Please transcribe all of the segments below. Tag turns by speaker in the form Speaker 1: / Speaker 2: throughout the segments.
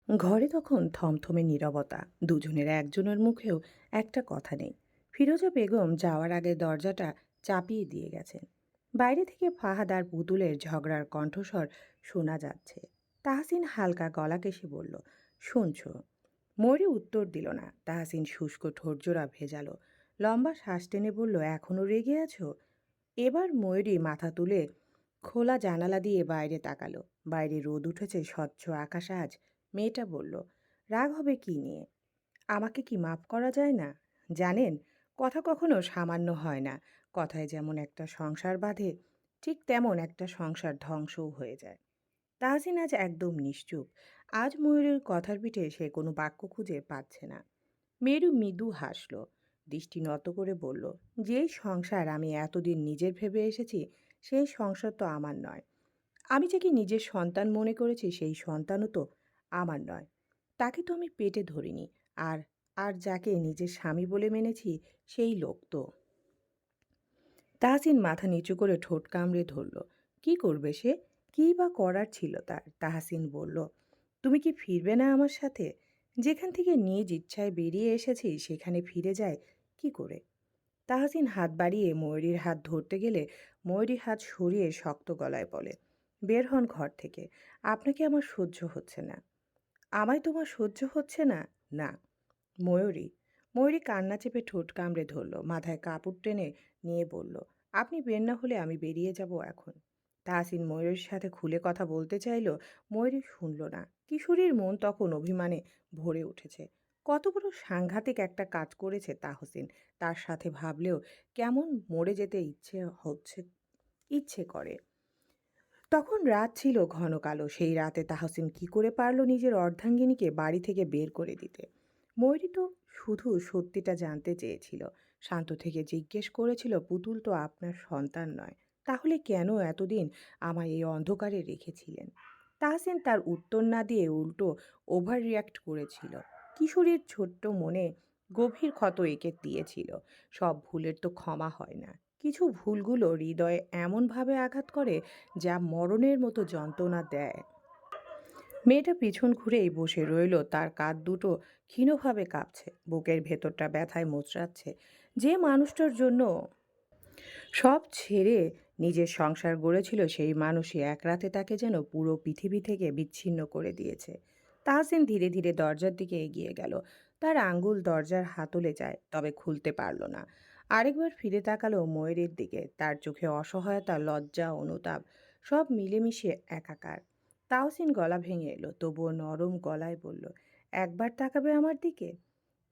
Speaker 1: ঘরে তখন থমথমে নীরবতা। দুজনের একজনের মুখেও একটা কথা নেই। ফিরোজা বেগম যাওয়ার আগে দরজাটা চাপিয়ে দিয়ে গেছেন। বাইরে থেকে ফাহাদ আর পুতুলের ঝগড়ার কণ্ঠস্বর শোনা যাচ্ছে। তাহসিন হালকা গলা কেসে বলল, শুনছো? ময়ূরী উত্তর দিল না। তাহসিন শুষ্ক ঠোঁটজোড়া ভেজালো, লম্বা শ্বাস টেনে বলল, এখনো রেগে আছো? এবার ময়ূরী মাথা তুলে খোলা জানালা দিয়ে বাইরে তাকালো। বাইরে রোদ উঠেছে, স্বচ্ছ আকাশ আজ। মেয়েটা বলল, রাগ হবে কি নিয়ে? আমাকে কি মাফ করা যায় না? জানেন, কথা কখনো সামান্য হয় না। কথায় যেমন একটা সংসার বাঁধে, ঠিক তেমন একটা সংসার ধ্বংসও হয়ে যায়। তাহসিন আজ একদম নিশ্চুপ। আজ ময়ূরের কথার পিঠে সে কোনো বাক্য খুঁজে পাচ্ছে না। মেরু মৃদু হাসল, দৃষ্টি নত করে বলল, যেই সংসার আমি এতদিন নিজের ভেবে এসেছি, সেই সংসার তো আমার নয়। আমি যাকে নিজের সন্তান মনে করেছি, সেই সন্তানও তো আমার নয়। তাকে তো আমি পেটে ধরিনি। আর আর যাকে নিজের স্বামী বলে মেনেছি, সেই লোক তো। তাহসিন মাথা নিচু করে ঠোঁট কামড়ে ধরল। কি করবে সে? কী বা করার ছিল তার? তাহসিন বলল, তুমি কি ফিরবে না আমার সাথে? যেখান থেকে নিজ ইচ্ছায় বেরিয়ে এসেছি সেখানে ফিরে যায় কি করে? তাহসিন হাত বাড়িয়ে ময়ূরীর হাত ধরতে গেলে ময়ূরী হাত সরিয়ে শক্ত গলায় বলে, বের হন ঘর থেকে। আপনাকে আমার সহ্য হচ্ছে না। আমায় তোমার সহ্য হচ্ছে না? না। ময়ূরী। ময়ূরী কান্না চেপে ঠোঁট কামড়ে ধরল, মাথায় কাপড় টেনে নিয়ে বলল, আপনি বের না হলে আমি বেরিয়ে যাব এখন। তাহসিন ময়ূরীর সাথে খুলে কথা বলতে চাইল। ময়ূরী শুনল না। কিশোরীর মন তখন অভিমানে ভরে উঠেছে। কত বড় সাংঘাতিক একটা কাজ করেছে তাহসিন। তার সাথে ভাবলেও কেমন মরে যেতে ইচ্ছে করে। তখন রাত ছিল ঘন কালো। সেই রাতে তাহসিন কি করে পারল নিজের অর্ধাঙ্গিনীকে বাড়ি থেকে বের করে দিতে? ময়ূরী তো শুধু সত্যিটা জানতে চেয়েছিল। শান্ত থেকে জিজ্ঞেস করেছিল, পুতুল তো আপনার সন্তান নয়, তাহলে কেন এতদিন আমায় এই অন্ধকারে রেখেছিলেন? তাহসিন তার উত্তর না দিয়ে উল্টো ওভার রিয়াক্ট করেছিল। কিশোরীর ছোট্ট মনে গভীর ক্ষত এঁকে দিয়েছিল। সব ভুলের তো ক্ষমা হয় না। কিছু ভুলগুলো হৃদয়ে এমনভাবে আঘাত করে, যা মরণের মতো যন্ত্রণা দেয়। মেয়েটা পিছন ঘুরেই বসে রইল। তার কাঁধ দুটো ক্ষীণভাবে কাঁপছে, বুকের ভেতরটা ব্যথায় মোচড়াচ্ছে। যে মানুষটার জন্য সব ছেড়ে নিজের সংসার গড়েছিল, সেই মানুষই এক রাতে তাকে যেন পুরো পৃথিবী থেকে বিচ্ছিন্ন করে দিয়েছে। তাহসিন ধীরে ধীরে দরজার দিকে এগিয়ে গেল। তার আঙ্গুল দরজার হাতলে যায়, তবে খুলতে পারল না। আরেকবার ফিরে তাকালো ময়ূরের দিকে। তার চোখে অসহায়তা, লজ্জা, অনুতাপ সব মিলেমিশে একাকার। তাহসিন গলা ভেঙে এলো, তবুও নরম গলায় বলল, একবার তাকাবে আমার দিকে?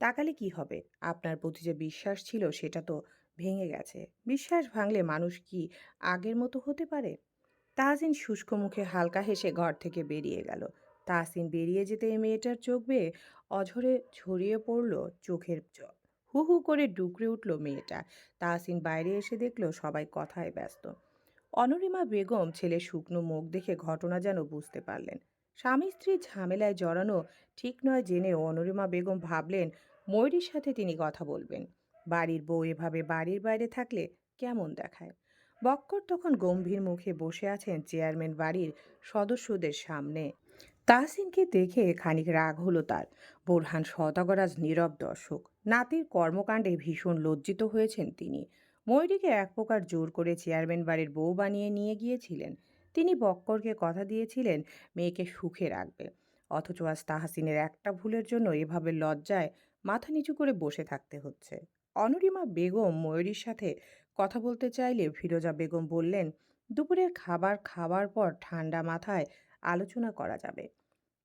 Speaker 1: তাকালে কি হবে? আপনার প্রতি যে বিশ্বাস ছিল সেটা তো ভেঙে গেছে। বিশ্বাস ভাঙলে মানুষ কি আগের মতো হতে পারে? তাহসিন শুষ্ক মুখে হালকা হেসে ঘর থেকে বেরিয়ে গেল। তাহসিন বেরিয়ে যেতে মেয়েটার চোখ বেয়ে অঝরে ছড়িয়ে পড়ল চোখের জল। হু হু করে ডুকরে উঠল মেয়েটা। তাহসিন বাইরে এসে দেখল সবাই কথায় ব্যস্ত। অনরিমা বেগম ছেলের শুকনো মুখ দেখে ঘটনা যেন বুঝতে পারলেন। স্বামী স্ত্রীর ঝামেলায় জড়ানো ঠিক নয় জেনেও অনরিমা বেগম ভাবলেন ময়ূরীর সাথে তিনি কথা বলবেন। বাড়ির বউ এভাবে বাড়ির বাইরে থাকলে কেমন দেখায়? বক্কর তখন গম্ভীর মুখে বসে আছেন চেয়ারম্যান বাড়ির সদস্যদের সামনে। তাহসিনকে দেখে খানিক রাগ হলো তার। বোরহান সওদাগর আজ নীরব দর্শক। নাতির কর্মকাণ্ডে ভীষণ লজ্জিত হয়েছেন তিনি। ময়ূরীকে এক প্রকার জোর করে চেয়ারম্যান বাড়ির বউ বানিয়ে নিয়ে গিয়েছিলেন। তিনি বক্করকে কথা দিয়েছিলেন মেয়েকে সুখে রাখবে। অথচ আজ তাহসিনের একটা ভুলের জন্য এভাবে লজ্জায় মাথা নিচু করে বসে থাকতে হচ্ছে। অনরিমা বেগম ময়ূরীর সাথে কথা বলতে চাইলে ফিরোজা বেগম বললেন, দুপুরের খাবার খাওয়ার পর ঠান্ডা মাথায় আলোচনা করা যাবে।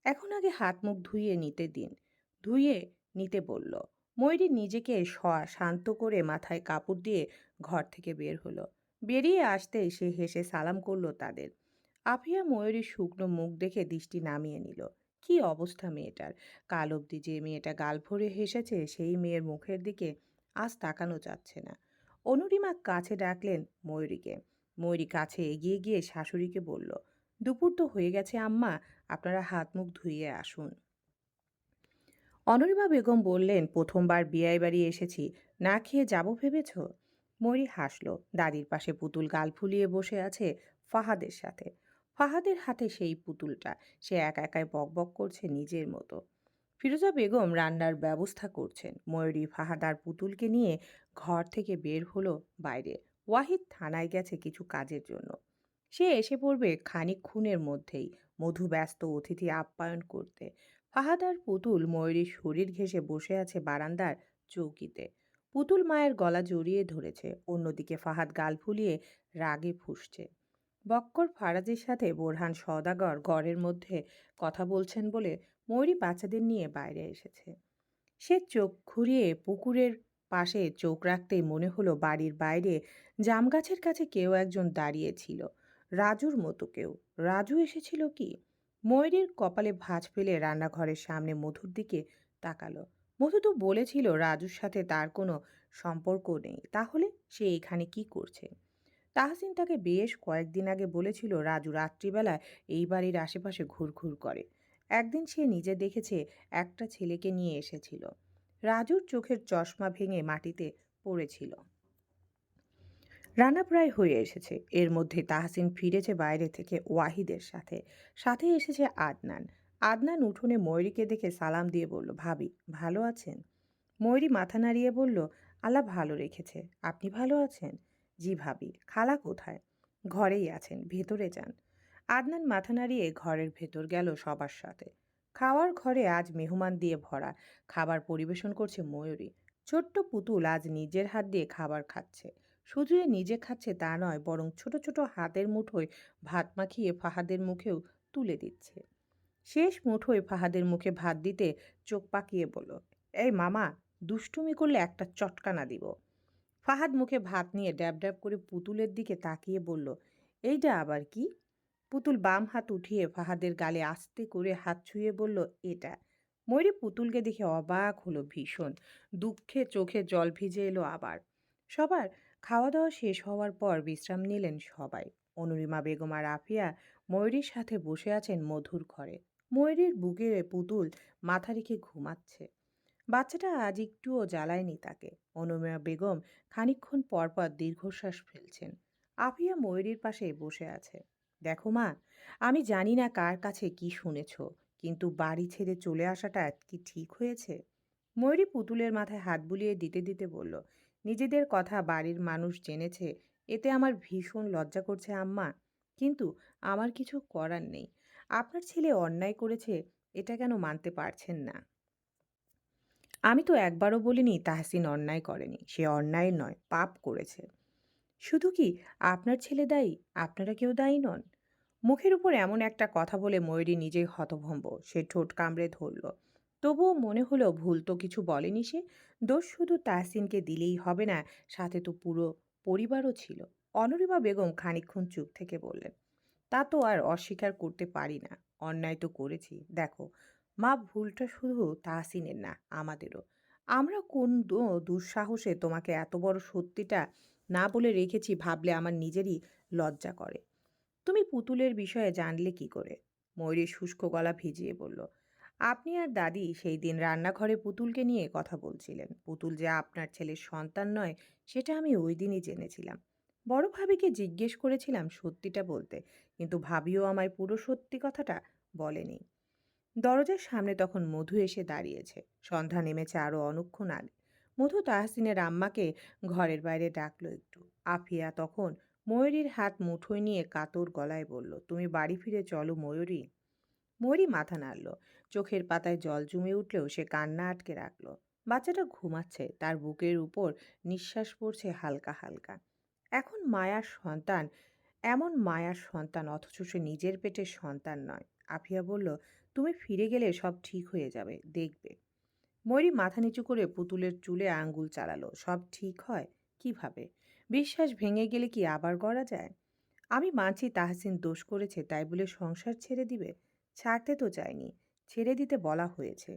Speaker 1: এখন আগে হাত মুখ ধুইয়ে নিতে দিন। ধুইয়ে নিতে বলল। ময়ূরী নিজেকে শান্ত করে মাথায় কাপড় দিয়ে ঘর থেকে বের হলো। বেরিয়ে আসতেই সে হেসে সালাম করলো তাদের। আফিয়া ময়ূরীর শুকনো মুখ দেখে দৃষ্টি নামিয়ে নিল। কি অবস্থা মেয়েটার! কাল অবধি যে মেয়েটা গাল ভরে হেসেছে, সেই মেয়ের মুখের দিকে আজ তাকানো যাচ্ছে না। অনুরিমা কাছে ডাকলেন ময়ূরীকে। ময়ূরী কাছে এগিয়ে গিয়ে শাশুড়িকে বলল, দুপুর তো হয়ে গেছে আম্মা, আপনারা হাত মুখ ধুইয়ে আসুন। অনরিমা বেগম বললেন, প্রথমবার বিয়ে বাড়ি এসেছি, না খেয়ে যাব ভেবেছ? ময়ূরী হাসল। দাদির পাশে পুতুল গাল ফুলিয়ে বসে আছে ফাহাদের সাথে। ফাহাদের হাতে সেই পুতুলটা। সে একা একাই বকবক করছে নিজের মতো। ফিরোজা বেগম রান্নার ব্যবস্থা করছেন। ময়ূরী ফাহাদ আর পুতুলকে নিয়ে ঘর থেকে বের হলো বাইরে। ওয়াহিদ থানায় গেছে কিছু কাজের জন্য। সে এসে পড়বে খানিকক্ষণের মধ্যেই। মধু ব্যস্ত অতিথি আপ্যায়ন করতে। ফাহাদ আর পুতুল ময়ূরীর শরীর ঘেঁষে বসে আছে বারান্দার চৌকিতে। পুতুল মায়ের গলা জড়িয়ে ধরেছে, অন্যদিকে ফাহাদ গাল ফুলিয়ে রাগে ফুঁসছে। বক্কর ফারাজের সাথে বোরহান সওদাগর ঘরের মধ্যে কথা বলছেন বলে ময়ূরী বাচ্চাদের নিয়ে বাইরে এসেছে। সে চোখ ঘুরিয়ে পুকুরের পাশে চোখ রাখতেই মনে হলো বাড়ির বাইরে জামগাছের কাছে কেউ একজন দাঁড়িয়ে ছিল। রাজুর মতো কেউ। রাজু এসেছিল কি? ময়ূরীর কপালে ভাঁজ ফেলে রান্নাঘরের সামনে মধুর দিকে তাকালো। মধু তো বলেছিল রাজুর সাথে তার কোনো সম্পর্ক নেই, তাহলে সে এখানে কি করছে? তাহসিন তাকে বেশ কয়েকদিন আগে বলেছিল রাজু রাত্রিবেলায় এই বাড়ির আশেপাশে ঘুরঘুর করে। একদিন সে নিজে দেখেছে একটা ছেলেকে নিয়ে এসেছিল। রাজুর চোখের চশমা ভেঙে মাটিতে পড়েছিল। রান্না প্রায় হয়ে এসেছে। এর মধ্যে তাহসিন ফিরেছে বাইরে থেকে ওয়াহিদের সাথে। সাথে এসেছে আদনান। আদনান উঠোনে ময়ূরীকে দেখে সালাম দিয়ে বলল, ভাবি ভালো আছেন? ময়ূরী মাথা নাড়িয়ে বলল, আল্লাহ ভালো রেখেছে। আপনি ভালো আছেন? জি ভাবি। খালা কোথায়? ঘরেই আছেন, ভেতরে যান। আদনান মাথা নাড়িয়ে ঘরের ভেতর গেল সবার সাথে। খাওয়ার ঘরে আজ মেহমান দিয়ে ভরা। খাবার পরিবেশন করছে ময়ূরী। ছোট্ট পুতুল আজ নিজের হাত দিয়ে খাবার খাচ্ছে। শুধু যে নিজে খাচ্ছে তা নয়, বরং ছোট ছোট হাতের মুঠোয় ভাত মাখিয়ে ফাহাদের মুখেও তুলে দিচ্ছে। শেষ মুঠোয় ফাহাদের মুখে ভাত দিতে চোখ পাকিয়ে বলল, এই মামা, দুষ্টুমি করলে একটা চটকানা দিব। ফাহাদ মুখে ভাত নিয়ে ড্যাব ড্যাব করে পুতুলের দিকে তাকিয়ে বলল, এইটা আবার কি? পুতুল বাম হাত উঠিয়ে ফাহাদের গালে আস্তে করে হাত ছুঁয়ে বলল, এটা। ময়ূরী পুতুলকে দেখে অবাক হলো ভীষণ। দুঃখে চোখে জল ভিজে এলো আবার। সবার খাওয়া দাওয়া শেষ হওয়ার পর বিশ্রাম নিলেন সবাই। অনুরিমা বেগম আর আফিয়া ময়ূরীর সাথে বসে আছেন মধুর ঘরে। ময়ূরীর বুকে পুতুল মাথা রেখে ঘুমাচ্ছে। বাচ্চাটা আজ একটুও জ্বালায়নি তাকে। অনুমেয়া বেগম খানিকক্ষণ পরপর দীর্ঘশ্বাস ফেলছেন। আফিয়া ময়ূরীর পাশে বসে আছে। দেখো মা, আমি জানি না কার কাছে কি শুনেছ, কিন্তু বাড়ি ছেড়ে চলে আসাটা কি ঠিক হয়েছে? ময়ূরী পুতুলের মাথায় হাত বুলিয়ে দিতে দিতে বলল, নিজেদের কথা বাড়ির মানুষ জেনেছে, এতে আমার ভীষণ লজ্জা করছে আম্মা। কিন্তু আমার কিছু করার নেই। আপনার ছেলে অন্যায় করেছে, এটা কেন মানতে পারছেন না? আমি তো একবারও বলিনি তাহসিন অন্যায় করেনি। সে অন্যায় নয়, পাপ করেছে। শুধু কি আপনার ছেলে দায়ী? আপনারা কেউ দায়ী নন? মুখের উপর এমন একটা কথা বলে ময়ূরী নিজেই হতভম্ব। সে ঠোঁট কামড়ে ধরল। তবুও মনে হলো ভুল তো কিছু বলেনি সে। দোষ শুধু তাহসিনকে দিলেই হবে না, সাথে তো পুরো পরিবারও ছিল। অনরিমা বেগম খানিকক্ষণ চুপ থেকে বললেন, তা তো আর অস্বীকার করতে পারি না। অন্যায় তো করেছি। দেখো মা, ভুলটা শুধু তাহসিনের না, আমাদেরও। আমরা কোন দুঃসাহসে তোমাকে এত বড় সত্যিটা না বলে রেখেছি ভাবলে আমার নিজেরই লজ্জা করে। তুমি পুতুলের বিষয়ে জানলে কি করে? ময়ূরীর শুষ্ক গলা ভিজিয়ে বলল, আপনি আর দাদি সেই দিন রান্নাঘরে পুতুলকে নিয়ে কথা বলছিলেন। পুতুল যে আপনার ছেলের সন্তান নয়, সেটা আমি ওই দিনই জেনেছিলাম। বড় ভাবিকে জিজ্ঞেস করেছিলাম সত্যিটা বলতে, কিন্তু ভাবিও আমায় পুরো সত্যি কথাটা বলেনি। দরজার সামনে তখন মধু এসে দাঁড়িয়েছে। সন্ধ্যা নেমেছে আরো অনেকক্ষণ আগে। মধু তাহসিনের আম্মাকে ঘরের বাইরে ডাকলো একটু। আফিয়া তখন ময়ূরীর হাত মুঠোয় নিয়ে কাতর গলায় বলল, তুমি বাড়ি ফিরে চলো ময়ূরী। ময়ূরী মাথা নাড়ল। চোখের পাতায় জল জমে উঠলেও সে কান্না আটকে রাখল। বাচ্চাটা ঘুমাচ্ছে, তার বুকের উপর নিঃশ্বাস পড়ছে হালকা হালকা। এখন মায়ার সন্তান, এমন মায়ার সন্তান, অথচ সে নিজের পেটের সন্তান নয়। আফিয়া বলল, তুমি ফিরে গেলে সব ঠিক হয়ে যাবে, দেখবে। ময়ূরী মাথা নিচু করে পুতুলের চুলে আঙ্গুল চালালো। সব ঠিক হয় কিভাবে? বিশ্বাস ভেঙে গেলে কি আবার গড়া যায়? আমি মানছি তাহসিন দোষ করেছে, তাই বলে সংসার ছেড়ে দিবে? ছাড়তে তো চাইনি, ছেড়ে দিতে বলা হয়েছে।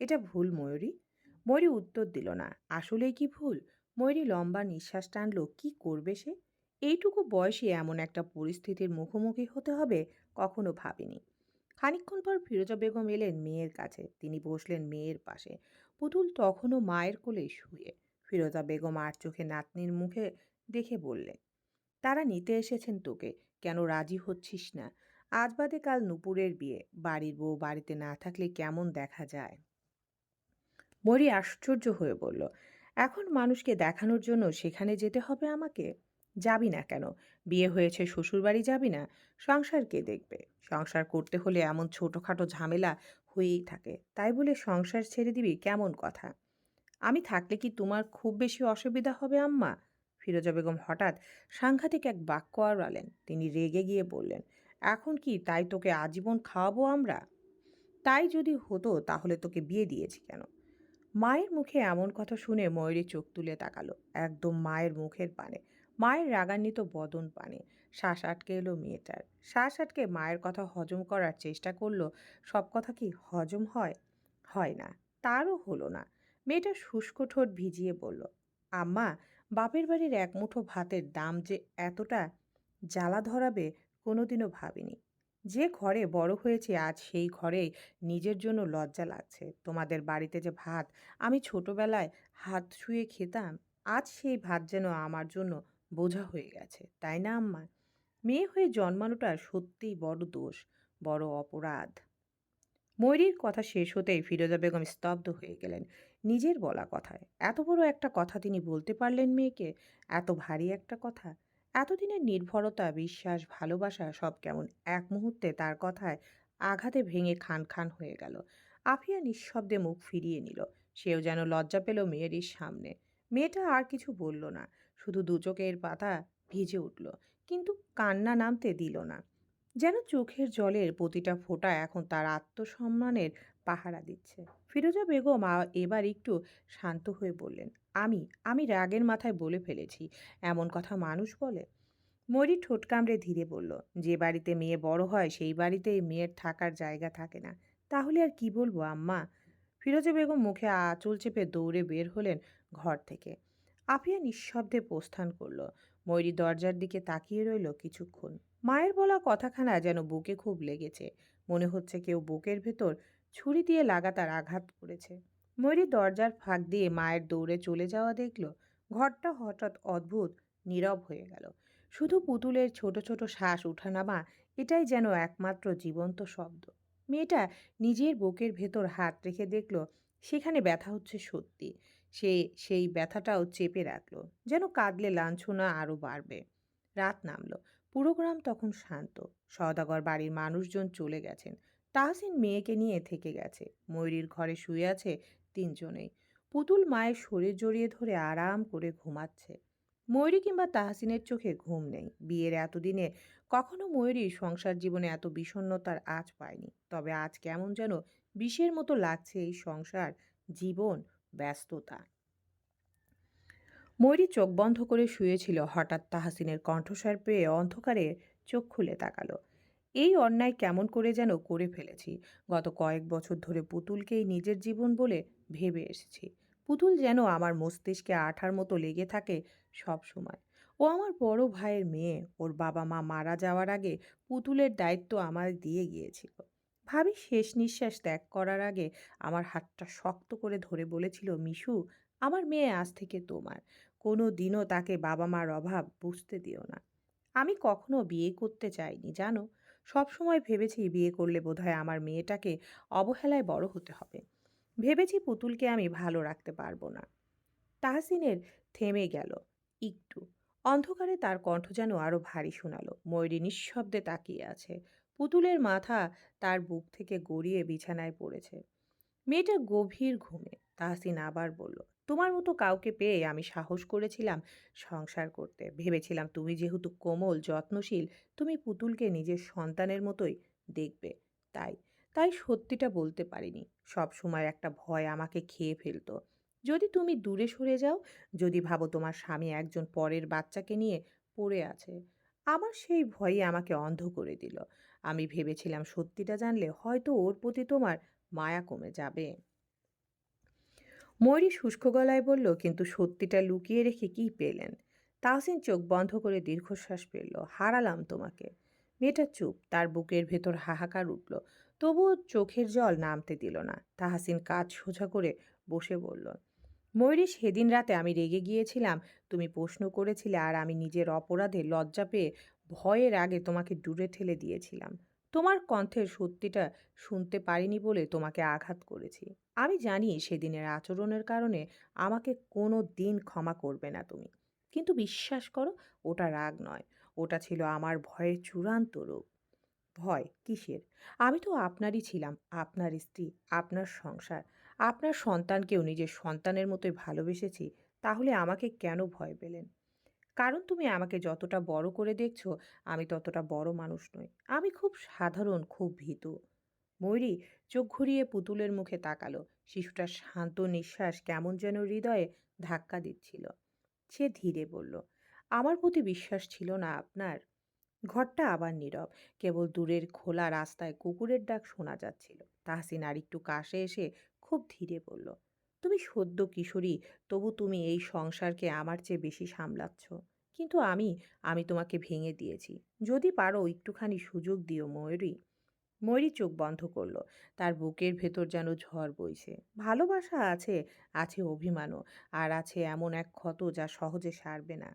Speaker 1: এটা ভুল ময়ূরী। ময়ূরী উত্তর দিল না। আসলেই কি ভুল? ময়ূরী লম্বা নিঃশ্বাস টানল। কি করবে সে? এইটুকু বয়সে এমন একটা পরিস্থিতির মুখোমুখি হতে হবে কখনো ভাবেনি। খানিকক্ষণ পর ফিরোজা বেগম এলেন মেয়ের কাছে। তিনি বসলেন মেয়ের পাশে। পুতুল তখনও মায়ের কোলে শুয়ে। ফিরোজা বেগম আর চোখে নাতনির মুখে দেখে বললেন, তারা নিতে এসেছেন তোকে, কেন রাজি হচ্ছিস না? আজ বাদে কাল নূপুরের বিয়ে, বাড়ির বউ বাড়িতে না থাকলে কেমন দেখা যায়। মরি আশ্চর্য হয়ে বলল, এখন মানুষকে দেখানোর জন্য সেখানে যেতে হবে আমাকে? যাবি না কেন? বিয়ে হয়েছে, শ্বশুরবাড়ি যাবি না? সংসার কে দেখবে? সংসার করতে হলে এমন ছোটখাটো ঝামেলা হয়েই থাকে, তাই বলে সংসার ছেড়ে দিবি কেমন কথা? আমি থাকলে কি তোমার খুব বেশি অসুবিধা হবে আম্মা? ফিরোজা বেগম হঠাৎ সাংঘাতিক এক বাক্য আওড়ালেন। তিনি রেগে গিয়ে বললেন, এখন কি তাই তোকে আজীবন খাওয়াবো আমরা? তাই যদি হতো তাহলে তোকে বিয়ে দিয়েছি কেন? মায়ের মুখে এমন কথা শুনে ময়ূরী চোখ তুলে তাকালো, একদম মায়ের মুখের পানে। মায়ের রাগান্বিত বদন পানে। শ্বাস আটকে এলো মেয়েটার। শ্বাস আটকে মায়ের কথা হজম করার চেষ্টা করলো। সব কথা কি হজম হয়? হয় না। তারও হলো না। মেয়েটা শুষ্ক ঠোঁট ভিজিয়ে বলল, আম্মা, বাপের বাড়ির এক মুঠো ভাতের দাম যে এতটা জ্বালা ধরাবে কোনোদিনও ভাবিনি। যে ঘরে বড় হয়েছে আজ সেই ঘরেই নিজের জন্য লজ্জা লাগছে। তোমাদের বাড়িতে যে ভাত আমি ছোটবেলায় হাত ছুঁয়ে খেতাম, আজ সেই ভাত যেন আমার জন্য বোঝা হয়ে গেছে, তাই না আম্মা? মেয়ে হয়ে জন্মানোটা সত্যিই বড় দোষ, বড় অপরাধ। ময়ূরীর কথা শেষ হতেই ফিরোজা বেগম স্তব্ধ হয়ে গেলেন। নিজের বলা কথায় এত বড় একটা কথা তিনি বলতে পারলেন মেয়েকে? এত ভারী একটা কথা! এতদিনের নির্ভরতা, বিশ্বাস, ভালোবাসা সব কেমন এক মুহূর্তে তার কথায় আঘাতে ভেঙে খান খান হয়ে গেল। আফিয়া নিঃশব্দে মুখ ফিরিয়ে নিল। সেও যেন লজ্জা পেল মেয়েরির সামনে। মেয়েটা আর কিছু বলল না, শুধু দু চোখের পাতা ভিজে উঠল, কিন্তু কান্না নামতে দিল না। যেন চোখের জলের প্রতিটা ফোঁটা এখন তার আত্মসম্মানের পাহারা দিচ্ছে। ফিরোজা বেগম এবার একটু শান্ত হয়ে বললেন, আমি আমি রাগের মাথায় বলে ফেলেছি। এমন কথা মানুষ বলে? ময়ূরী ঠোঁট কামড়ে ধীরে বলল, যে বাড়িতে মেয়ে বড় হয় সেই বাড়িতেই মেয়ের থাকার জায়গা থাকে না। তাহলে আর কি বলবো আম্মা? ফিরোজা বেগম মুখে আঁচল চেপে দৌড়ে বের হলেন ঘর থেকে। আফিয়া নিঃশব্দে প্রস্থান করল। ময়ূরী দরজার দিকে তাকিয়ে রইল কিছুক্ষণ। মায়ের বলা কথাখানা যেন বুকে খুব লেগেছে। মনে হচ্ছে কেউ বুকের ভেতর ছুরি দিয়ে লাগাতার আঘাত করেছে। ময়ূরী দরজার ফাঁক দিয়ে মায়ের দৌড়ে চলে যাওয়া দেখল। ঘরটা হঠাৎ অদ্ভুত নীরব হয়ে গেল। শুধু পুতুলের ছোট ছোট শ্বাস ওঠানামা, এটাই যেন একমাত্র জীবন্ত শব্দ। মেয়েটা নিজের বুকের ভেতর হাত রেখে দেখল সেখানে ব্যথা হচ্ছে সত্যি। সে সেই ব্যথাটাও চেপে রাখল, যেন কাঁদলে লাঞ্ছনা আরও বাড়বে। রাত নামলো। পুরো গ্রাম তখন শান্ত। সওদাগর বাড়ির মানুষজন চলে গেছেন। তাহসিন মেয়েকে নিয়ে থেকে গেছে। ময়ূরীর ঘরে শুয়ে আছে তিনজনেই। পুতুল মায়ের শরীর জড়িয়ে ধরে আরাম করে ঘুমাচ্ছে। ময়ূরী কিংবা তাহসিনের চোখে ঘুম নেই। বিয়ের এতদিনে কখনো ময়ূরী সংসার জীবনে এত বিষণ্ণতার আঁচ পায়নি। তবে আজ কেমন যেন বিষের মতো লাগছে এই সংসার, জীবন, ব্যস্ততা। ময়ূরী চোখ বন্ধ করে শুয়েছিল। হঠাৎ তাহসিনের কণ্ঠস্বর পেয়ে অন্ধকারে চোখ খুলে তাকালো। এই অন্যায় কেমন করে যেন করে ফেলেছি। গত কয়েক বছর ধরে পুতুলকেই নিজের জীবন বলে ভেবে এসেছি। পুতুল যেন আমার মস্তিষ্কে আঠার মতো লেগে থাকে সব সময়। ও আমার বড় ভাইয়ের মেয়ে। ওর বাবা মা মারা যাওয়ার আগে পুতুলের দায়িত্ব আমার দিয়ে গিয়েছিল। ভাবি শেষ নিঃশ্বাস ত্যাগ করার আগে আমার হাতটা শক্ত করে ধরে বলেছিল, মিশু, আমার মেয়ে আজ থেকে তোমার। কোনো দিনও তাকে বাবা মার অভাব বুঝতে দিও না। আমি কখনো বিয়ে করতে চাইনি জানো। সবসময় ভেবেছি বিয়ে করলে বোধহয় আমার মেয়েটাকে অবহেলায় বড় হতে হবে। ভেবেছি পুতুলকে আমি ভালো রাখতে পারবো না। তাহসিনের থেমে গেল একটু। অন্ধকারে তার কণ্ঠ যেন আরো ভারী শোনালো। ময়ূরী নিঃশব্দে তাকিয়ে আছে। পুতুলের মাথা তার বুক থেকে গড়িয়ে বিছানায় পড়েছে। মেয়েটা গভীর ঘুমে। তাহসিন আবার বলল, তোমার মতো কাউকে পেয়ে আমি সাহস করেছিলাম সংসার করতে। ভেবেছিলাম তুমি যেহেতু কোমল, যত্নশীল, তুমি পুতুলকে নিজের সন্তানের মতোই দেখবে। তাই তাই সত্যিটা বলতে পারিনি। সব সময় একটা ভয় আমাকে খেয়ে ফেলতো। যদি তুমি দূরে সরে যাও, যদি ভাবো তোমার স্বামী একজন পরের বাচ্চাকে নিয়ে পড়ে আছে, আমার সেই ভয়ই আমাকে অন্ধ করে দিল। আমি ভেবেছিলাম সত্যিটা জানলে হয়তো ওর প্রতি তোমার মায়া কমে যাবে। ময়ূরী শুষ্ক গলায় বলল, কিন্তু সত্যিটা লুকিয়ে রেখে কি পেলেন? তাহসিন চোখ বন্ধ করে দীর্ঘশ্বাস ফেলল। হারালাম তোমাকে। মেয়েটা চুপ। তার বুকের ভেতর হাহাকার উঠল। তবুও চোখের জল নামতে দিল না। তাহসিন কাজ সোজা করে বসে বলল, ময়ূরী, সেদিন রাতে আমি রেগে গিয়েছিলাম। তুমি প্রশ্ন করেছিলে আর আমি নিজের অপরাধে লজ্জা পেয়ে ভয়ের আগে তোমাকে দূরে ঠেলে দিয়েছিলাম। তোমার কণ্ঠের সত্যিটা শুনতে পারিনি বলে তোমাকে আঘাত করেছি। আমি জানি সেদিনের আচরণের কারণে আমাকে কোনো দিন ক্ষমা করবে না তুমি। কিন্তু বিশ্বাস করো, ওটা রাগ নয়। ওটা ছিল আমার ভয়ের চূড়ান্ত রূপ। ভয় কিসের? আমি তো আপনারই ছিলাম, আপনার স্ত্রী, আপনার সংসার, আপনার সন্তানকেও নিজের সন্তানের মতোই ভালোবেসেছি। তাহলে আমাকে কেন ভয় পেলেন? কারণ তুমি আমাকে যতটা বড় করে দেখছো, আমি ততটা বড় মানুষ নই। আমি খুব সাধারণ, খুব ভীতু। ময়ূরী চোখ ঘুরিয়ে পুতুলের মুখে তাকালো। শিশুটার শান্ত নিঃশ্বাস কেমন যেন হৃদয়ে ধাক্কা দিচ্ছিল। সে ধীরে বলল, আমার প্রতি বিশ্বাস ছিল না আপনার? ঘরটা আবার নীরব। কেবল দূরের খোলা রাস্তায় কুকুরের ডাক শোনা যাচ্ছিল। তাহসিন আরেকটু কাছে এসে খুব ধীরে বলল, তুমি সদ্য কিশোরী, তবু তুমি এই সংসারকে আমার চেয়ে বেশি সামলাচ্ছ। কিন্তু আমি তোমাকে ভেঙে দিয়েছি। যদি পারো একটুখানি সুযোগ দিও ময়ূরী। ময়ূরী চোখ বন্ধ করল। তার বুকের ভেতর যেন ঝড় বইছে। ভালোবাসা আছে, আছে অভিমানও, আর আছে এমন এক ক্ষত যা সহজে সারবে না।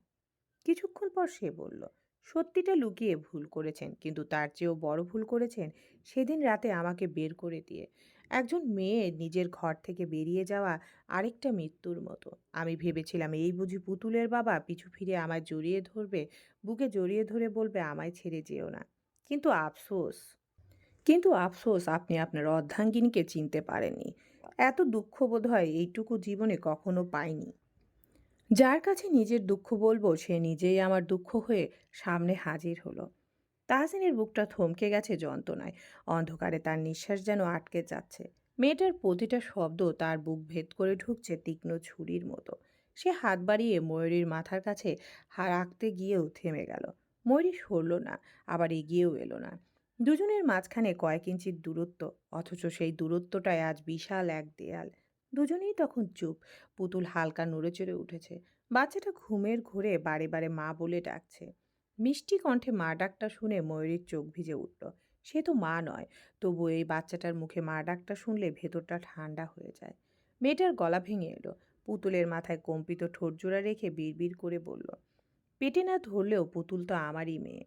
Speaker 1: কিছুক্ষণ পর সে বলল, সত্যিটা লুকিয়ে ভুল করেছেন, কিন্তু তার চেয়েও বড় ভুল করেছেন সেদিন রাতে আমাকে বের করে দিয়ে। একজন মেয়ে নিজের ঘর থেকে বেরিয়ে যাওয়া আরেকটা মৃত্যুর মতো। আমি ভেবেছিলাম এই বুঝি পুতুলের বাবা পিছু ফিরে আমায় জড়িয়ে ধরবে, বুকে জড়িয়ে ধরে বলবে আমায় ছেড়ে যেও না। কিন্তু আফসোস, কিন্তু আফসোস, আপনি আপনার অর্ধাঙ্গিনীকে চিনতে পারেননি। এত দুঃখ বোধহয় এইটুকু জীবনে কখনো পাইনি। যার কাছে নিজের দুঃখ বলবো সে নিজেই আমার দুঃখ হয়ে সামনে হাজির হলো। তাহসিনের বুকটা থমকে গেছে যন্ত্রণায়। অন্ধকারে তার নিঃশ্বাস যেন আটকে যাচ্ছে। মেয়েটার প্রতিটা শব্দ তার বুক ভেদ করে ঢুকছে তীক্ষ্ণ ছুরির মতো। সে হাত বাড়িয়ে ময়ূরীর মাথার কাছে রাখতে গিয়েও থেমে গেল। ময়ূরী সরল না, আবার এগিয়েও এলো না। দুজনের মাঝখানে কয়েক ইঞ্চির দূরত্ব, অথচ সেই দূরত্বটায় আজ বিশাল এক দেয়াল। দুজনেই তখন চুপ। পুতুল হালকা নড়েচড়ে উঠেছে। বাচ্চাটা ঘুমের ঘোরে বারে বারে মা বলে ডাকছে। মিষ্টি কণ্ঠে মা ডাকটা শুনে ময়ূরীর চোখ ভিজে উঠল। সে তো মা নয়, তবু এই বাচ্চাটার মুখে মা ডাকটা শুনলে ভেতরটা ঠান্ডা হয়ে যায়। মেয়েটার গলা ভেঙে এলো। পুতুলের মাথায় কম্পিত ঠোঁটজোড়া রেখে বিড়বিড় করে বলল, পেটে না ধরলেও পুতুল তো আমারই মেয়ে।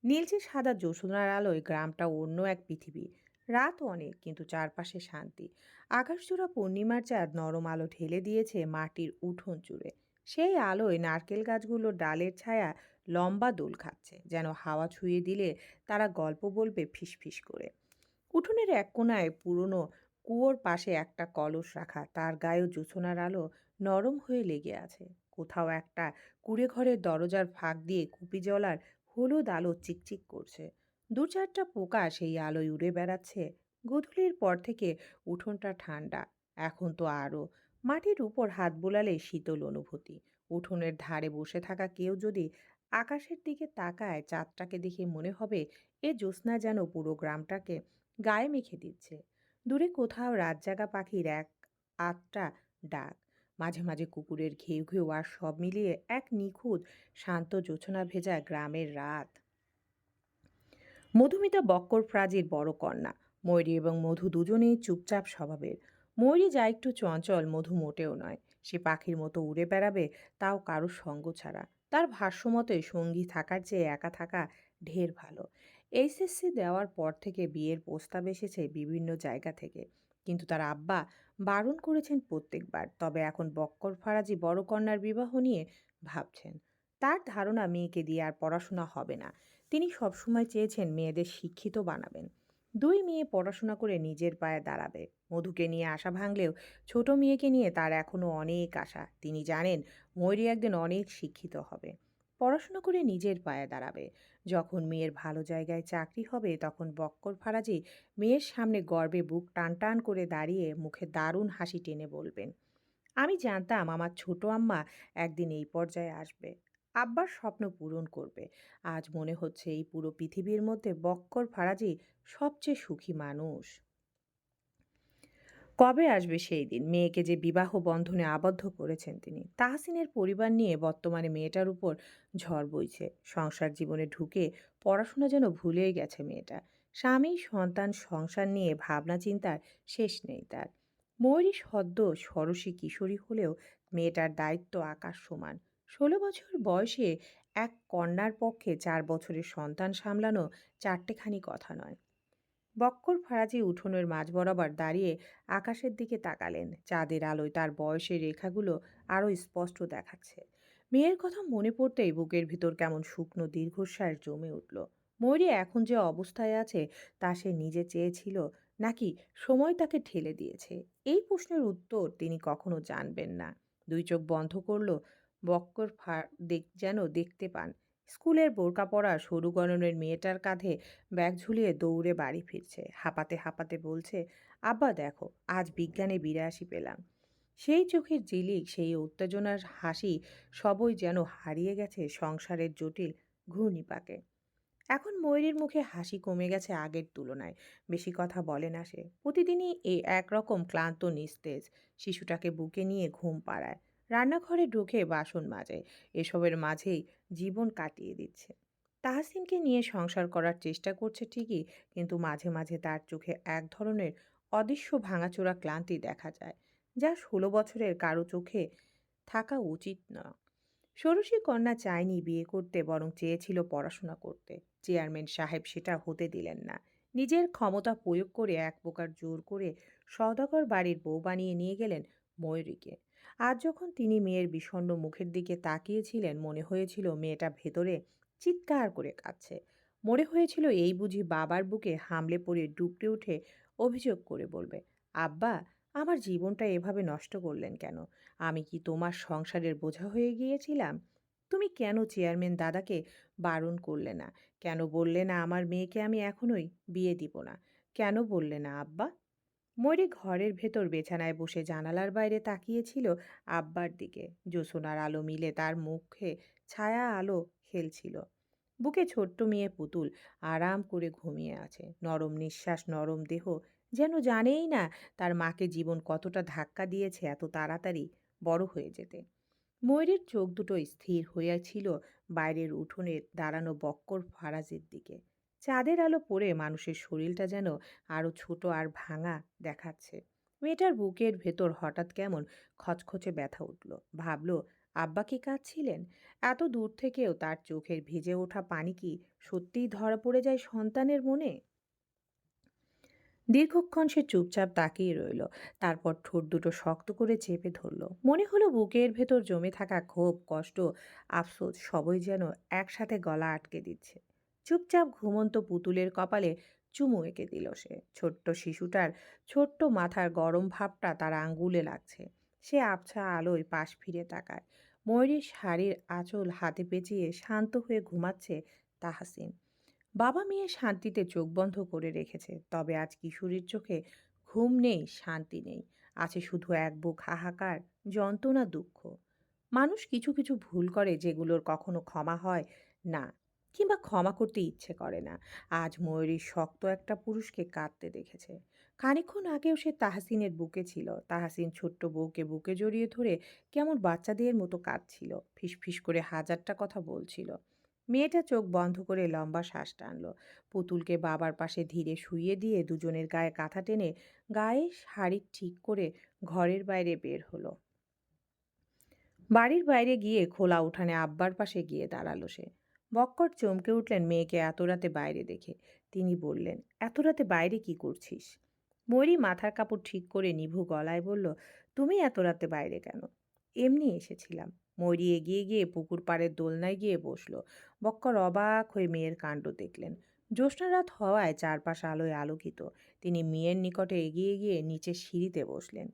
Speaker 1: নীলচে সাদা জ্যোৎস্নার আলোয় গ্রামটা অন্য এক পৃথিবী। রাত অনেক, কিন্তু চারপাশে শান্তি। আকাশজোড়া পূর্ণিমার চাঁদ নরম আলো ঢেলে দিয়েছে মাটির উঠোন জুড়ে। সেই আলোয় নারকেল গাছগুলোর ডালের ছায়া লম্বা দোল খাচ্ছে, যেন হাওয়া ছুঁয়ে দিলে তারা গল্প বলবে ফিসফিস করে। উঠোনের এক কোণায় পুরনো কুয়োর পাশে একটা কলস রাখা, তার গায়েও জোছনার আলো নরম হয়ে লেগে আছে। কোথাও একটা কুঁড়ে ঘরের দরজার ফাঁক দিয়ে কুপি জ্বলার হলুদ আলো চিকচিক করছে। দু চারটা পোকা সেই আলোয় উড়ে বেড়াচ্ছে। গোধূলির পর থেকে উঠোনটা ঠান্ডা। এখন তো আরও। মাটির উপর হাত বোলালে শীতল অনুভূতি। উঠোনের ধারে বসে থাকা কেউ যদি আকাশের দিকে তাকায়, চাঁদটাকে দেখে মনে হবে এ জ্যোৎস্না যেন পুরো গ্রামটাকে গায়ে মেখে দিচ্ছে। দূরে কোথাও রাতজাগা পাখির এক আধটা ডাক, মাঝে মাঝে কুকুরের ঘেউ ঘেউ, আর সব মিলিয়ে এক নিখুঁত শান্ত জোছনা ভেজা গ্রামের রাত। মধুমিতা বক্কর ফ্রাজির বড় কন্যা। ময়ূরী এবং মধু দুজনেই চুপচাপ স্বভাবের। ময়ূরী যা একটু চঞ্চল, মধু মোটেও নয়। সে পাখির মতো উড়ে বেড়াবে, তাও কারো সঙ্গ ছাড়া। তার ভাষ্যমতে সঙ্গী থাকার চেয়ে একা থাকা ঢের ভালো। এইচএসসি দেওয়ার পর থেকে বিয়ের প্রস্তাব এসেছে বিভিন্ন জায়গা থেকে, কিন্তু তার আব্বা বারণ করেছেন প্রত্যেকবার। তবে এখন বক্কর ফরাজি বড় কন্যার বিবাহ নিয়ে ভাবছেন। তার ধারণা মেয়েকে দিয়ে আর পড়াশোনা হবে না। তিনি সবসময় চেয়েছেন মেয়েদের শিক্ষিত বানাবেন। দুই মেয়ে পড়াশোনা করে নিজের পায়ে দাঁড়াবে। মধুকে নিয়ে আশা ভাঙলেও ছোট মেয়েকে নিয়ে তার এখনো অনেক আশা। তিনি জানেন ময়ূরী একদিন অনেক শিক্ষিত হবে, পড়াশোনা করে নিজের পায়ে দাঁড়াবে। যখন মেয়ের ভালো জায়গায় চাকরি হবে, তখন বক্কর ফারাজি মেয়ের সামনে গর্বে বুক টান টান করে দাঁড়িয়ে মুখে দারুণ হাসি টেনে বলবেন, আমি জানতাম আমার ছোট আম্মা একদিন এই পর্যায়ে আসবে, আব্বার স্বপ্ন পূরণ করবে। আজ মনে হচ্ছে এই পুরো পৃথিবীর মধ্যে বক্কর ফারাজি সবচেয়ে সুখী মানুষ। কবে আসবে সেই দিন? মেয়েকে যে বিবাহ বন্ধনে আবদ্ধ করেছেন তিনি। তাহসিনের পরিবার নিয়ে বর্তমানে মেয়েটার উপর ঝড় বইছে। সংসার জীবনে ঢুকে পড়াশোনা যেন ভুলেই গেছে মেয়েটা। স্বামী, সন্তান, সংসার নিয়ে ভাবনা চিন্তার শেষ নেই তার। ময়ূরী সদ্য ষোড়শী কিশোরী হলেও মেয়েটার দায়িত্ব আকাশ সমান। 16 বছর বয়সে এক কন্যার পক্ষে 4 বছরের সন্তান সামলানো চারটেখানি কথা নয়। বক্কর ফরাজি উঠোনের মাঝ বরাবর দাঁড়িয়ে আকাশের দিকে তাকালেন। চাঁদের আলোয় তার বয়সের রেখাগুলো আরো স্পষ্ট দেখাচ্ছে। মেয়ের কথা মনে পড়তেই বুকের ভিতর কেমন শুকনো দীর্ঘশ্বাস জমে উঠল। ময়ূরী এখন যে অবস্থায় আছে তা সে নিজে চেয়েছিল, নাকি সময় তাকে ঠেলে দিয়েছে? এই প্রশ্নের উত্তর তিনি কখনো জানবেন না। দুই চোখ বন্ধ করলো। বক্কর যেন দেখতে পান স্কুলের বোরকা পরা সরু গরনের মেয়েটার কাঁধে ব্যাগ ঝুলিয়ে দৌড়ে বাড়ি ফিরছে, হাঁপাতে হাঁপাতে বলছে, আব্বা দেখো, আজ বিজ্ঞানে 82 পেলাম। সেই চোখের ঝিলিক, সেই উত্তেজনার হাসি, সবই যেন হারিয়ে গেছে সংসারের জটিল ঘূর্ণিপাকে। এখন ময়ূরীর মুখে হাসি কমে গেছে আগের তুলনায়। বেশি কথা বলে না সে। প্রতিদিনই এই একরকম ক্লান্ত নিস্তেজ। শিশুটাকে বুকে নিয়ে ঘুম পাড়ায়, রান্নাঘরে ঢুকে বাসন মাজে, এসবের মাঝেই জীবন কাটিয়ে দিচ্ছে। তাহসিনকে নিয়ে সংসার করার চেষ্টা করছে ঠিকই, কিন্তু মাঝে মাঝে তার চোখে এক ধরনের অদৃশ্য ভাঙাচোরা ক্লান্তি দেখা যায়, যা 16 বছরের কারো চোখে থাকা উচিত না। ষোড়শী কন্যা চায়নি বিয়ে করতে, বরং চেয়েছিল পড়াশোনা করতে। চেয়ারম্যান সাহেব সেটা হতে দিলেন না। নিজের ক্ষমতা প্রয়োগ করে এক প্রকার জোর করে সওদাগর বাড়ির বউ বানিয়ে নিয়ে গেলেন ময়ূরীকে। আজ যখন তিনি মেয়ের বিষণ্ণ মুখের দিকে তাকিয়েছিলেন, মনে হয়েছিল মেয়েটা ভেতরে চিৎকার করে কাঁদছে। মনে হয়েছিল এই বুঝি বাবার বুকে হামলে পড়ে ডুকরে উঠে অভিযোগ করে বলবে, আব্বা, আমার জীবনটা এভাবে নষ্ট করলেন কেন? আমি কি তোমার সংসারের বোঝা হয়ে গিয়েছিলাম? তুমি কেন চেয়ারম্যান দাদাকে বারণ করলে না? কেন বললে না আমার মেয়েকে আমি এখনোই বিয়ে দিব না? কেন বললে না আব্বা? ময়ূরী ঘরের ভেতর বিছানায় বসে জানালার বাইরে তাকিয়েছিল আব্বার দিকে। জ্যোৎস্নার আলো মিলে তার মুখে ছায়া আলো খেলছিল। বুকে ছোট্ট মেয়ে পুতুল আরাম করে ঘুমিয়ে আছে, নরম নিঃশ্বাস, নরম দেহ, যেন জানেই না তার মাকে জীবন কতটা ধাক্কা দিয়েছে এত তাড়াতাড়ি বড় হয়ে যেতে। ময়ূরীর চোখ দুটো স্থির হইয়াছিল বাইরের উঠোনে দাঁড়ানো বক্কর ফারাজের দিকে। চাঁদের আলো পড়ে মানুষের শরীরটা যেন আরো ছোট আর ভাঙা দেখাচ্ছে। মেয়েটার বুকের ভেতর হঠাৎ কেমন খচখচে ব্যথা উঠল। ভাবল, আব্বা কি কাঁদছিলেন? এত দূর থেকেও তার চোখের ভিজে ওঠা পানি কি সত্যিই ধরা পড়ে যায় সন্তানের মনে? দীর্ঘক্ষণ সে চুপচাপ তাকিয়ে রইল। তারপর ঠোঁট দুটো শক্ত করে চেপে ধরল। মনে হলো বুকের ভেতর জমে থাকা ক্ষোভ, কষ্ট, আফসোস সবই যেন একসাথে গলা আটকে দিচ্ছে। চুপচাপ ঘুমন্ত পুতুলের কপালে চুমু এঁকে দিল সে। ছোট্ট শিশুটার ছোট্ট মাথার গরম ভাবটা তার আঙ্গুলে লাগছে। সে আবছা আলোয় পাশ ফিরে তাকায়। ময়ূরীর শাড়ির আঁচল হাতে পেঁচিয়ে শান্ত হয়ে ঘুমাচ্ছে তাহসিন। বাবা মেয়ে শান্তিতে চোখ বন্ধ করে রেখেছে, তবে আজ কিশোরীর চোখে ঘুম নেই, শান্তি নেই। আছে শুধু এক বুক হাহাকার, যন্ত্রণা, দুঃখ। মানুষ কিছু কিছু ভুল করে যেগুলোর কখনো ক্ষমা হয় না, কিংবা ক্ষমা করতে ইচ্ছে করে না। আজ ময়ূরী শক্ত একটা পুরুষকে কাঁদতে দেখেছে। খানিকক্ষণ আগেও সে তাহসিনের বুকে ছিল। তাহসিন ছোট্ট বউকে বুকে জড়িয়ে ধরে কেমন বাচ্চাদের মতো কাঁদছিল, ফিসফিস করে হাজারটা কথা বলছিল। মেয়েটা চোখ বন্ধ করে লম্বা শ্বাস টানলো। পুতুলকে বাবার পাশে ধীরে শুইয়ে দিয়ে দুজনের গায়ে কাঁথা টেনে গায়ে শাড়ি ঠিক করে ঘরের বাইরে বের হলো। বাড়ির বাইরে গিয়ে খোলা উঠানে আব্বার পাশে গিয়ে দাঁড়ালো সে। বক্কর চমকে উঠলেন মেয়েকে এত রাতে বাইরে দেখে। তিনি বললেন, এত রাতে বাইরে কি করছিস? ময়ূরী মাথার কাপড় ঠিক করে নিভু গলায় বলল, তুমি এত রাতে বাইরে কেন? এমনি এসেছিলাম। ময়ূরী এগিয়ে গিয়ে পুকুর পাড়ের দোলনায় গিয়ে বসলো। বক্কর অবাক হয়ে মেয়ের কাণ্ড দেখলেন। জ্যোৎস্না রাত হওয়ায় চারপাশ আলোয় আলোকিত। তিনি মেয়ের নিকটে এগিয়ে গিয়ে নিচের সিঁড়িতে বসলেন,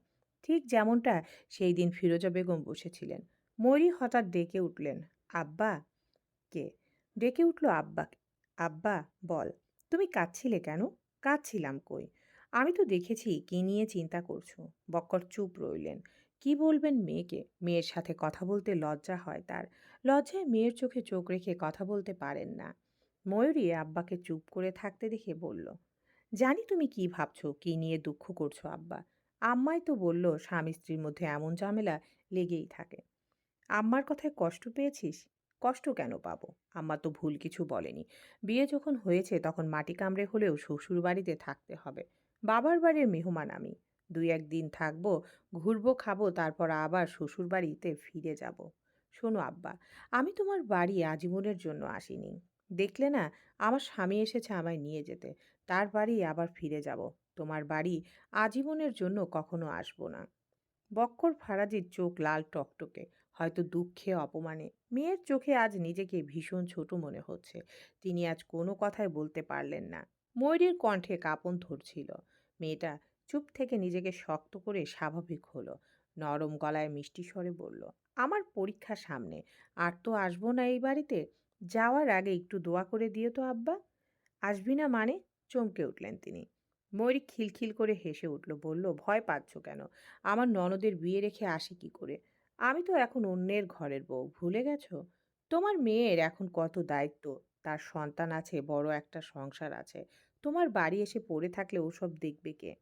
Speaker 1: ঠিক যেমনটা সেই দিন ফিরোজা বেগম বসেছিলেন। ময়ূরী হঠাৎ ডেকে উঠলেন, আব্বা। কে? ডেকে উঠল আব্বাকে। আব্বা, বল, তুমি কাঁদছিলে কেন? কাঁদছিলাম কই? আমি তো দেখেছি কি নিয়ে চিন্তা করছো। বক্কর চুপ রইলেন। কি বলবেন মেয়েকে? মেয়ের সাথে কথা বলতে লজ্জা হয় তার। লজ্জায় মেয়ের চোখে চোখ রেখে কথা বলতে পারেন না। ময়ূরী আব্বাকে চুপ করে থাকতে দেখে বলল, জানি তুমি কি ভাবছো, কি নিয়ে দুঃখ করছো আব্বা। আম্মাই তো বলল স্বামী স্ত্রীর মধ্যে এমন ঝামেলা লেগেই থাকে। আম্মার কথায় কষ্ট পেয়েছিস? কষ্ট কেন পাবো? আম্মা তো ভুল কিছু বলেনি। বিয়ে যখন হয়েছে তখন মাটি কামড়ে হলেও শ্বশুর বাড়িতে থাকতে হবে। বাবার বাড়ির মেহমান আমি। 2-1 দিন থাকবো, ঘুরবো, খাবো, তারপর আবার শ্বশুর বাড়িতে ফিরে যাব। শোনো আব্বা, আমি তোমার বাড়ি আজীবনের জন্য আসিনি। দেখলে না, আমার স্বামী এসেছে আমায় নিয়ে যেতে। তার বাড়ি আবার ফিরে যাব। তোমার বাড়ি আজীবনের জন্য কখনো আসবো না। বক্কর ফারাজির চোখ লাল টকটকে, হয়তো দুঃখে অপমানে। মেয়ের চোখে আজ নিজেকে ভীষণ ছোট মনে হচ্ছে। তিনি আজ কোনো কথাই বলতে পারলেন না। ময়ূরীর কণ্ঠে কাঁপন ধরছিল। মেয়েটা চুপ থেকে নিজেকে শক্ত করে স্বাভাবিক হলো। নরম গলায় মিষ্টি স্বরে বলল, আমার পরীক্ষা সামনে, আর তো আসবো না এই বাড়িতে। যাওয়ার আগে একটু দোয়া করে দিও তো আব্বা। আসবি না মানে? চমকে উঠলেন তিনি। ময়ূরী খিলখিল করে হেসে উঠল, বলল, ভয় পাচ্ছ কেন? আমার ননদের বিয়ে রেখে আসি কি করে? আমি তো এখন অন্যের ঘরের বউ, ভুলে গেছো? তোমার মেয়ের এখন কত দায়িত্ব। তার সন্তান আছে, বড় একটা সংসার আছে। তোমার বাড়ি এসে পড়ে থাকলে ওসব দেখবে কে?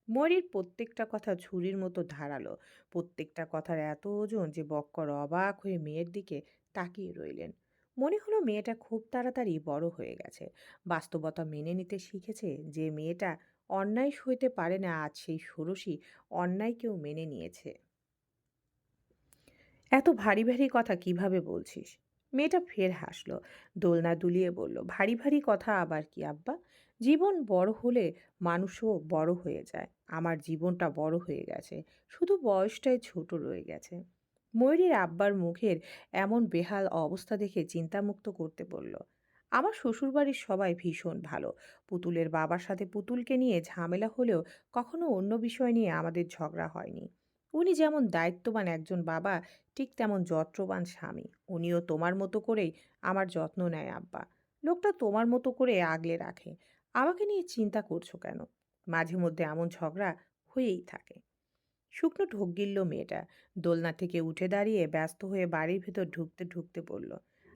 Speaker 1: ময়ূরীর প্রত্যেকটা কথা ছুরির মতো ধারালো। প্রত্যেকটা কথার এত ওজন যে বক্কর অবাক হয়ে মেয়ের দিকে তাকিয়ে রইলেন। মনে হলো মেয়েটা খুব তাড়াতাড়ি বড় হয়ে গেছে। বাস্তবতা মেনে নিতে শিখেছে। যে মেয়েটা অন্যায় সইতে পারে না, আজ সেই ষোড়শী অন্যায়কেও মেনে নিয়েছে। এত ভারী ভারী কথা কিভাবে বলছিস? মেয়েটা ফের হাসলো, দোলনা দুলিয়ে বলল, ভারী ভারী কথা আবার কি আব্বা? জীবন বড় হলে মানুষও বড় হয়ে যায়। আমার জীবনটা বড় হয়ে গেছে, শুধু বয়সটাই ছোট রয়ে গেছে। ময়ূরীর আব্বার মুখের এমন বেহাল অবস্থা দেখে চিন্তামুক্ত করতে বলল, আমার শ্বশুরবাড়ির সবাই ভীষণ ভালো। পুতুলের বাবার সাথে পুতুলকে নিয়ে ঝামেলা হলেও কখনো অন্য বিষয় নিয়ে আমাদের ঝগড়া হয়নি। উনি যেমন দায়িত্ববান একজন বাবা, ঠিক তেমন যত্রবান স্বামী। উনিও তোমার মতো করেই আমার যত্ন নেয় আব্বা। লোকটা তোমার মতো করে আগলে রাখে। আমাকে নিয়ে চিন্তা করছো কেন? মাঝে মধ্যে এমন ঝগড়া হয়েই থাকে। শুকনো ঢোক গিলল মেয়েটা। দোলনা থেকে উঠে দাঁড়িয়ে ব্যস্ত হয়ে বাড়ির ভেতর ঢুকতে ঢুকতে বলল,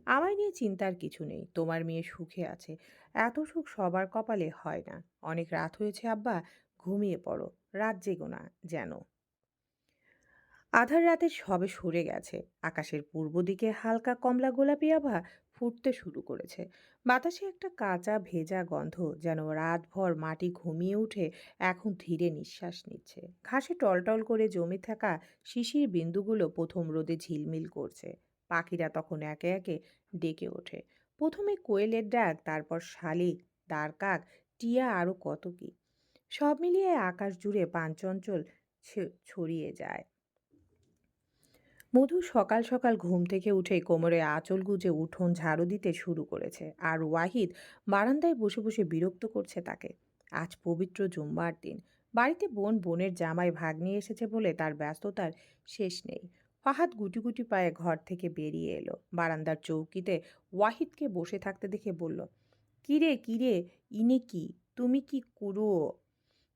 Speaker 1: আমায় নিয়ে চিন্তার কিছু নেই। তোমার মেয়ে সুখে আছে। এত সুখ সবার কপালে হয় না। অনেক রাত হয়েছে আব্বা, ঘুমিয়ে পড়ো। রাত জেগো না যেন। আধার রাতে সবে সরে গেছে। আকাশের পূর্ব দিকে হালকা কমলা গোলাপি আভা ফুটতে শুরু করেছে। বাতাসে একটা কাঁচা ভেজা গন্ধ, যেন রাতভর মাটি ঘুমিয়ে উঠে এখন ধীরে নিঃশ্বাস নিচ্ছে। ঘাসে টলটল করে জমে থাকা শিশির বিন্দুগুলো প্রথম রোদে ঝিলমিল করছে। পাখিরা তখন একে একে ডেকে ওঠে। প্রথমে কোয়েলের ডাক, তারপর শালিক, দারকাক, টিয়া, আরো কত কি। সব মিলিয়ে আকাশ জুড়ে পানচঞ্চল ছড়িয়ে যায়। মধু সকাল সকাল ঘুম থেকে উঠে কোমরে আঁচল গুজে উঠোন ঝাড়ু দিতে শুরু করেছে, আর ওয়াহিদ বারান্দায় বসে বসে বিরক্ত করছে তাকে। আজ পবিত্র জুম্মার দিন। বাড়িতে বোনের জামাই ভাগ্নে এসেছে বলে তার ব্যস্ততার শেষ নেই। ফাহাদ গুটি গুটি পায়ে ঘর থেকে বেরিয়ে এলো। বারান্দার চৌকিতে ওয়াহিদকে বসে থাকতে দেখে বলল, কিরে কিরে, ইনি কি? তুমি কি কুরুও?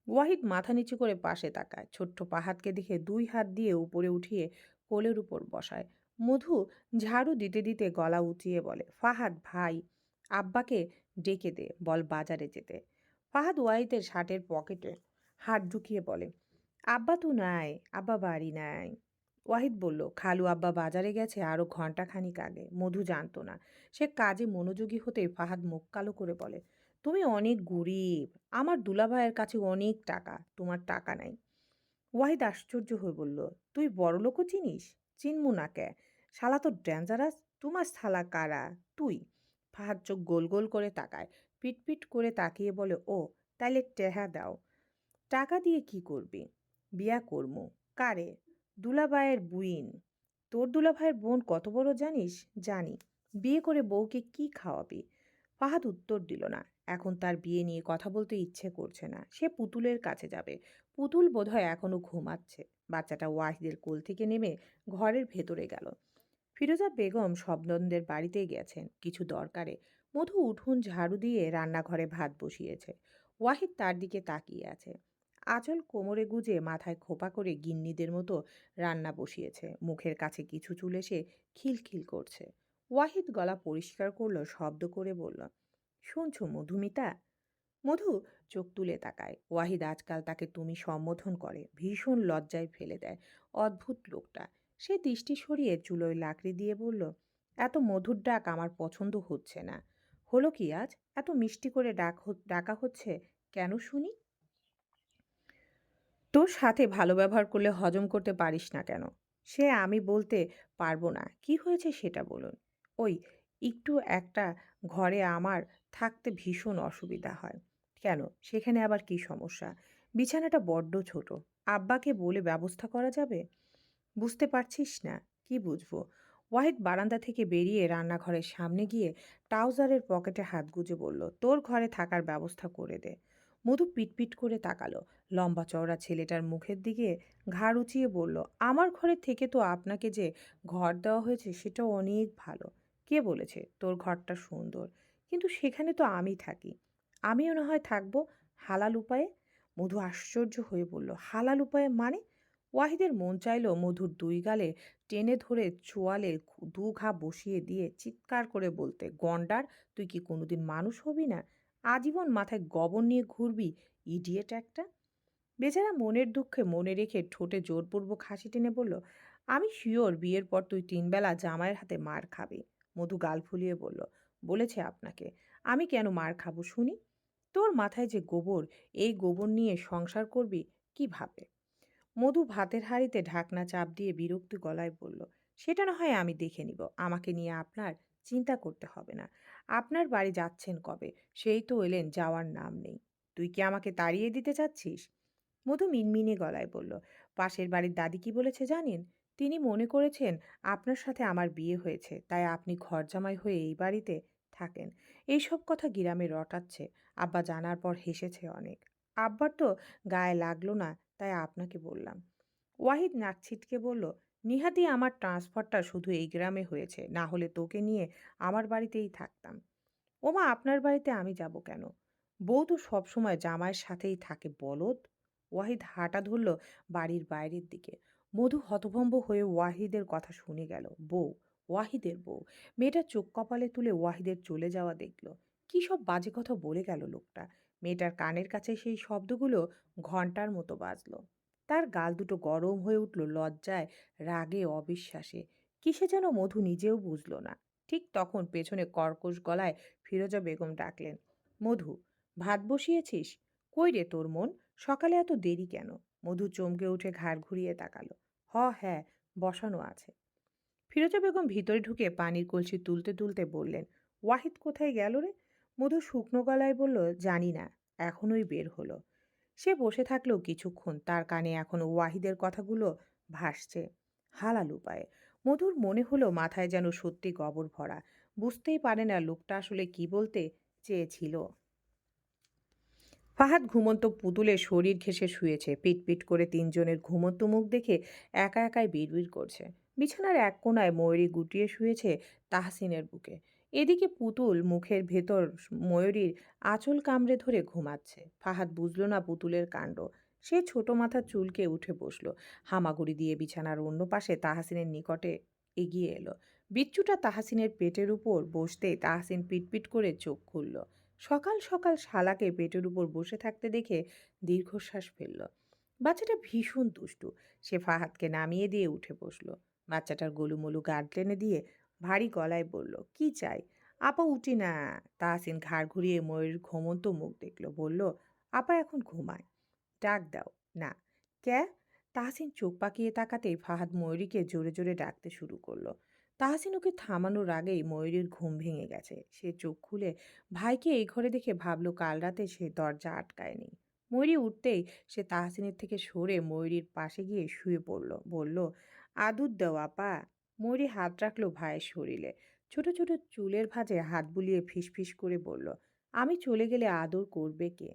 Speaker 1: ওয়াহিদ মাথা নিচু করে পাশে তাকায়। ছোট্ট পাহাড়কে দেখে দুই হাত দিয়ে উপরে উঠিয়ে কোলের উপর বসায়। মধু ঝাড়ু দিতে দিতে গলা উঁচিয়ে বলে, ফাহাদ ভাই, আব্বাকে ডেকে দে, বল বাজারে যেতে। ফাহাদ ওয়াহিদের শার্টের পকেটে হাত ঢুকিয়ে বলে, আব্বা তো নাই, আব্বা বাড়ি নাই। ওয়াহিদ বলল, খালু আব্বা বাজারে গেছে আরো ঘন্টাখানিক আগে। মধু জানতো না। সে কাজে মনোযোগী হতেই ফাহাদ মুখ কালো করে বলে, তুমি অনেক গরিব। আমার দুলাভাইয়ের কাছে অনেক টাকা, তোমার টাকা নাই। ওয়াহিদ আশ্চর্য হয়ে বলল, তুই বড়লোকও চিনিস? চিনমু না কে? শালা তো ডেঞ্জারাস। তোমার শালা কারা? তুই। ফাহাদ চোখ গোল গোল করে তাকায়। পিটপিট করে তাকিয়ে বলে, ও, তাইলে টেহা দাও। টাকা দিয়ে কি করবি? বিয়া করমু। কারে? দুলাভাইয়ের বুইন। তোর দুলাভাইয়ের বোন কত বড় জানিস? জানি। বিয়ে করে বউকে কি খাওয়াবি? ফাহাদ উত্তর দিল না। এখন তার বিয়ে নিয়ে কথা বলতে ইচ্ছে করছে না। সে পুতুলের কাছে যাবে। পুতুল বোধহয় এখনো ঘুমাচ্ছে। বাচ্চাটা ওয়াহিদের কোল থেকে নেমে ঘরের ভেতরে গেল। ফিরোজা বেগম শবনমদের বাড়িতে গেছেন কিছু দরকারে। মধু উঠোন ঝাড়ু দিয়ে রান্নাঘরে ভাত বসিয়েছে। ওয়াহিদ তার দিকে তাকিয়ে আছে। আঁচল কোমরে গুজে মাথায় খোপা করে গিন্নিদের মতো রান্না বসিয়েছে। মুখের কাছে কিছু চুল এসে খিলখিল করছে। ওয়াহিদ গলা পরিষ্কার করলো, শব্দ করে বলল, শুনছো মধুমিতা? মধু চোখ তুলে তাকায়। ওয়াহিদ আজকাল তাকে তুমি সম্বোধন করে, ভীষণ লজ্জায় ফেলে দেয়। অদ্ভুত লোকটা। সে দৃষ্টি সরিয়ে চুলোয় লাকড়ি দিয়ে বলল, এত মধুর ডাক আমার পছন্দ হচ্ছে না। হলো কি আজ? এত মিষ্টি করে ডাকা হচ্ছে কেন শুনি? তোর সাথে ভালো ব্যবহার করলে হজম করতে পারিস না কেন? সে আমি বলতে পারবো না। কি হয়েছে সেটা বলুন। ওই একটু একটা ঘরে আমার থাকতে ভীষণ অসুবিধা হয়। কেন? সেখানে আবার কি সমস্যা? বিছানাটা বড্ড ছোট। আব্বাকে বলে ব্যবস্থা করা যাবে? বুঝতে পারছিস না? কি বুঝবো? ওয়াহিদ বারান্দা থেকে বেরিয়ে রান্নাঘরের সামনে গিয়ে ট্রাউজারের পকেটে হাত গুজে বলল, তোর ঘরে থাকার ব্যবস্থা করে দে। মধু পিটপিট করে তাকালো। লম্বা চওড়া ছেলেটার মুখের দিকে ঘাড় উঁচিয়ে বলল, আমার ঘরে থেকে তো আপনাকে যে ঘর দেওয়া হয়েছে সেটা অনেক ভালো। কে বলেছে তোর ঘরটা সুন্দর? কিন্তু সেখানে তো আমি থাকি। আমিও না হয় থাকবো হালাল উপায়ে। মধু আশ্চর্য হয়ে বলল, হালাল উপায়ে মানে? ওয়াহিদের মন চাইল মধুর দুই গালে টেনে ধরে চোয়ালে দু ঘা বসিয়ে দিয়ে চিৎকার করে বলতে, গন্ডার, তুই কি কোনোদিন মানুষ হবি না? আজীবন মাথায় গবর নিয়ে ঘুরবি, ইডিয়েট একটা। বেচারা মনের দুঃখে মনে রেখে ঠোঁটে জোরপূর্বক হাসি টেনে বলল, আমি শিওর বিয়ের পর তুই ৩ বেলা জামাইয়ের হাতে মার খাবি। মধু গাল ফুলিয়ে বলল, বলেছে আপনাকে? আমি কেন মার খাবো শুনি? তোর মাথায় যে গোবর, এই গোবর নিয়ে সংসার করবি কিভাবে? মধু ভাতের হাঁড়িতে ঢাকনা চাপ দিয়ে বিরক্ত গলায় বলল, সেটা না হয় আমি দেখে নিব। আমাকে নিয়ে আপনার চিন্তা করতে হবে না। আপনার বাড়ি যাচ্ছেন কবে? সেই তো এলেন, যাওয়ার নাম নেই। তুই কি আমাকে তাড়িয়ে দিতে চাচ্ছিস? মধু মিনমিনে গলায় বলল, পাশের বাড়ির দাদি কি বলেছে জানেন? তিনি মনে করেছেন আপনার সাথে আমার বিয়ে হয়েছে, তাই আপনি ঘরজামাই হয়ে এই বাড়িতে থাকেন। এইসব কথা গ্রামে রটাচ্ছে। আব্বা জানার পর হেসেছে অনেক। আব্বার তো গায়ে লাগলো না, তাই আপনাকে বললাম। ওয়াহিদ নাক ছিটকে বলল, নিহাতি আমার ট্রান্সফারটা শুধু এই গ্রামে হয়েছে, না হলে তোকে নিয়ে আমার বাড়িতেই থাকতাম। ওমা, আপনার বাড়িতে আমি যাব কেন? বউ তো সবসময় জামাইয়ের সাথেই থাকে, বলদ। ওয়াহিদ হাঁটা ধরল বাড়ির বাইরের দিকে। মধু হতভম্ব হয়ে ওয়াহিদের কথা শুনে গেল। বউ? ওয়াহিদের বউ? মেয়েটা চোখ কপালে তুলে ওয়াহিদের চলে যাওয়া দেখল। কি সব বাজে কথা বলে গেল লোকটা! মেয়েটার কানের কাছে সেই শব্দগুলো ঘন্টার মতো বাজলো। তার গাল দুটো গরম হয়ে উঠল লজ্জায়, রাগে, অবিশ্বাসে। কিসে যেন মধু নিজেও বুঝল না। ঠিক তখন পেছনে কর্কশ গলায় ফিরোজা বেগম ডাকলেন, মধু, ভাত বসিয়েছিস? কই রে তোর মন? সকালে এত দেরি কেন? মধু চমকে উঠে ঘাড় ঘুরিয়ে তাকালো। হ্যাঁ, বসানো আছে। ফিরোজা বেগম ভিতরে ঢুকে পানির কলসি তুলতে তুলতে বললেন, ওয়াহিদ কোথায় গেল রে? মধু শুকনো গলায় বলল, জানি না, এখনই বের হলো। সে বসে থাকলেও কিছুক্ষণ তার কানে এখনো ওয়াহিদের কথাগুলো ভাসছে। হালাল উপায়ে। মধুর মনে হলো মাথায় যেন সত্যি গবর ভরা। বুঝতেই পারে না লোকটা আসলে কি বলতে চেয়েছিল। ফাহাদ ঘুমন্ত পুতুলের শরীর ঘেঁষে শুয়েছে। পিটপিট করে তিনজনের ঘুমন্ত মুখ দেখে একা একাই বিড়বিড় করছে। বিছানার এক কোণায় ময়ূরী গুটিয়ে শুয়েছে তাহসিনের বুকে। এদিকে পুতুল মুখের ভেতর ময়ূরীর আঁচল কামড়ে ধরে ঘুমাচ্ছে। ফাহাদ বুঝল না পুতুলের কাণ্ড। সে ছোট মাথার চুলকে উঠে বসলো। হামাগুড়ি দিয়ে বিছানার অন্য পাশে তাহসিনের নিকটে এগিয়ে এলো। বিচ্ছুটা তাহসিনের পেটের উপর বসতেই তাহসিন পিটপিট করে চোখ খুলল। সকাল সকাল শালাকে পেটের উপর বসে থাকতে দেখে দীর্ঘশ্বাস ফেলল। বাচ্চাটা ভীষণ দুষ্টু। সে ফাহাদকে নামিয়ে দিয়ে উঠে বসলো। বাচ্চাটার গোলুমলু গাল টেনে দিয়ে ভারী গলায় বলল, কি চাই? আপা উঠি না। তাহসিন ঘাড় ঘুরিয়ে ময়ূরীর ঘুমন্ত মুখ দেখল। বলল, আপা এখন ঘুমায়। ডাক দাও। না। ক্যা? তাহসিন চোখ পাকিয়ে তাকাতেই ফাহাদ ময়ূরীকে জোরে জোরে ডাকতে শুরু করলো। তাহসিন ওকে থামানোর আগেই ময়ূরীর ঘুম ভেঙে গেছে। সে চোখ খুলে ভাইকে এই ঘরে দেখে ভাবলো কাল রাতে সে দরজা আটকায়নি। ময়ূরী উঠতেই সে তাহসিনের থেকে সরে ময়ূরীর পাশে গিয়ে শুয়ে পড়ল। বলল, আদুর দাও আপা। ময়ূরী হাত রাখলো ভাইয়ের শরীরে। ছোট ছোট চুলের ভাঁজে হাত বুলিয়ে ফিসফিস করে বলল, আমি চলে গেলে আদর করবে কে?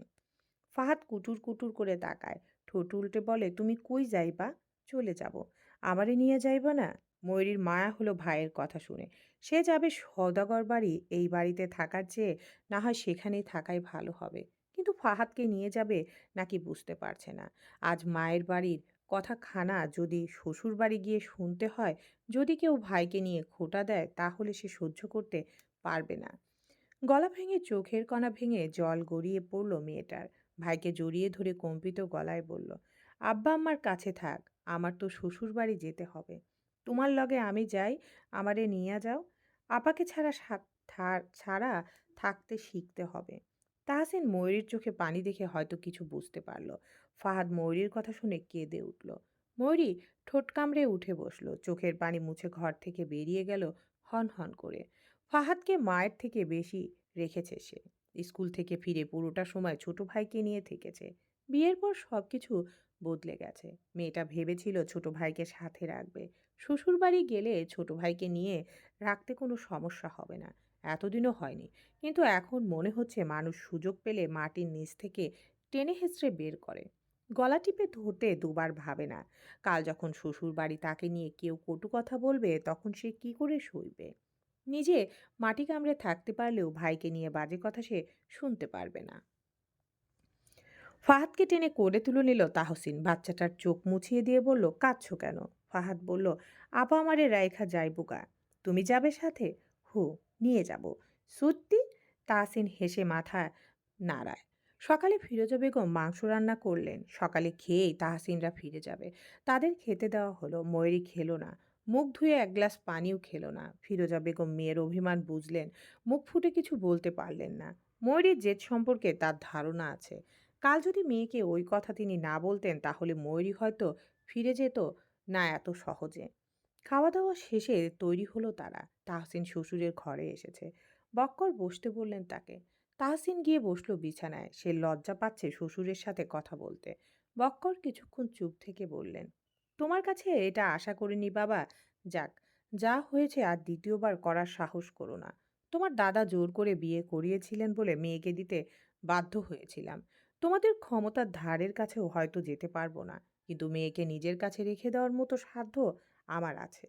Speaker 1: ফাহাদ কুটুর কুটুর করে তাকায়। ঠোঁট উল্টে বলে, তুমি কই যাইবা? চলে যাব। আমারে নিয়ে যাইবা না? ময়ূরীর মায়া হলো ভাইয়ের কথা শুনে। সে যাবে সওদাগর বাড়ি। এই বাড়িতে থাকার চেয়ে না হয় সেখানেই থাকাই ভালো হবে। কিন্তু ফাহাদকে নিয়ে যাবে নাকি বুঝতে পারছে না। আজ মায়ের বাড়ির কথা খানা যদি শ্বশুর বাড়ি গিয়ে শুনতে হয়, যদি কেউ ভাইকে নিয়ে খোঁটা দেয়, তাহলে সে সহ্য করতে পারবে না। গলা ভেঙে চোখের কণা ভেঙে জল গড়িয়ে পড়ল মেয়েটার। ভাইকে জড়িয়ে ধরে কম্পিত গলায় বলল, আব্বা আম্মার কাছে থাক। আমার তো শ্বশুর বাড়ি যেতে হবে। তোমার লগে আমি যাই, আমারে নিয়ে যাও। আপাকে ছাড়া থাকতে শিখতে হবে। তাহসিন ময়ূরীর চোখে পানি দেখে হয়তো কিছু বুঝতে পারল। ফাহাদ ময়ূরীর কথা শুনে কেঁদে উঠল। ময়ূরী ঠোঁট কামড়ে উঠে বসলো, চোখের পানি মুছে ঘর থেকে বেরিয়ে গেল হন হন করে। ফাহাদকে মায়ের থেকে বেশি রেখেছে সে। স্কুল থেকে ফিরে পুরোটা সময় ছোট ভাইকে নিয়ে থেকেছে। বিয়ের পর সবকিছু বদলে গেছে। মেয়েটা ভেবেছিল ছোট ভাইকে সাথে রাখবে, শ্বশুর বাড়ি গেলে ছোট ভাইকে নিয়ে রাখতে কোনো সমস্যা হবে না। এতদিনও হয়নি, কিন্তু এখন মনে হচ্ছে মানুষ সুযোগ পেলে মাটির নিচ থেকে টেনে হেঁচড়ে বের করে। গলা টিপে ধরতে দুবার ভাবে না। কাল যখন শ্বশুর বাড়ি তাকে নিয়ে কেউ কটু কথা বলবে তখন সে কি করে সইবে। নিজে মাটি কামড়ে থাকতে পারলেও ভাইকে নিয়ে বাজে কথা সে শুনতে পারবে না। ফাহাদকে টেনে কোলে তুলে নিল তাহসিন, বাচ্চাটার চোখ মুছিয়ে দিয়ে বলল, কাঁদছো কেন? ফাহাদ বলল, আপা আমারে রাইখা যাইবো গা, তুমি যাবে সাথে? হু, নিয়ে যাব। সত্যি? তাহসিন হেসে মাথা নাড়ায়। সকালে ফিরোজা বেগম মাংস রান্না করলেন, সকালে খেয়েই তাহসিনরা ফিরে যাবে। তাদের খেতে দেওয়া হলো। ময়ূরী খেলো না, মুখ ধুয়ে এক গ্লাস পানিও খেলো না। ফিরোজা বেগম মেয়ের অভিমান বুঝলেন, মুখ ফুটে কিছু বলতে পারলেন না। ময়ূরীর জেদ সম্পর্কে তার ধারণা আছে। কাল যদি মেয়েকে ওই কথা তিনি না বলতেন তাহলে ময়ূরী হয়তো ফিরে যেত না এত সহজে। খাওয়া দাওয়া শেষে তৈরি হলো তারা। তাহসিন শ্বশুরের ঘরে এসেছে। বক্কর বসতে বললেন তাকে। তাহসিন গিয়ে বসলো বিছানায়। সে লজ্জা পাচ্ছে শ্বশুরের সাথে কথা বলতে। বক্কর কিছুক্ষণ চুপ থেকে বললেন, তোমার কাছে এটা আশা করিনি বাবা। যাক, যা হয়েছে আর দ্বিতীয়বার করার সাহস করো না। তোমার দাদা জোর করে বিয়ে করিয়েছিলেন বলে মেয়েকে দিতে বাধ্য হয়েছিলাম। তোমাদের ক্ষমতার ধারের কাছেও হয়তো যেতে পারবো না, কিন্তু মেয়েকে নিজের কাছে রেখে দেওয়ার মতো সাধ্য আমার আছে।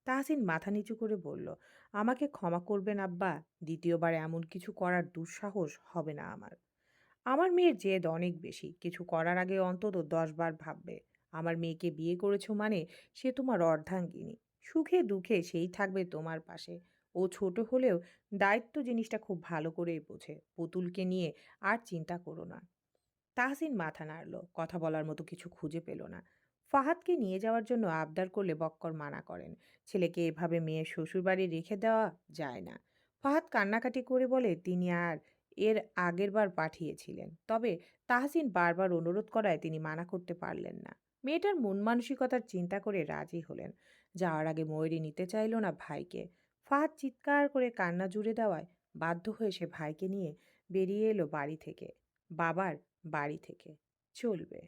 Speaker 1: তাহসিন মাথা নিচু করে বলল, আমাকে ক্ষমা করবেন আব্বা, দ্বিতীয়বার এমন কিছু করার দুঃসাহস হবে না আমার। আমার মেয়ের জেদ অনেক বেশি, কিছু করার আগে অন্তত 10 বার ভাববে। আমার মেয়েকে বিয়ে করেছো মানে সে তোমার অর্ধাঙ্গিনী। সুখে দুঃখে সেই থাকবে তোমার পাশে। ও ছোট হলেও দায়িত্ব জিনিসটা খুব ভালো করেই বোঝে। পুতুলকে নিয়ে আর চিন্তা করো না। তাহসিন মাথা নাড়ল, কথা বলার মতো কিছু খুঁজে পেল না। ফাহাদকে নিয়ে যাওয়ার জন্য আবদার করলে বক্কর মানা করেন। ছেলেকে এভাবে মেয়ের শ্বশুরবাড়ি রেখে দেওয়া যায় না। ফাহাদ কান্নাকাটি করে বলে তিনি আর এর আগের বার পাঠিয়েছিলেন, তবে তাহসিন বারবার অনুরোধ করায় তিনি মানা করতে পারলেন না। মেয়েটার মন মানসিকতার চিন্তা করে রাজি হলেন। যাওয়ার আগে ময়ূরী নিতে চাইল না ভাইকে। ফাহাদ চিৎকার করে কান্না জুড়ে দেওয়ায় বাধ্য হয়ে সে ভাইকে নিয়ে বেরিয়ে এলো বাড়ি থেকে। বাবার বাড়ি থেকে। চলবে।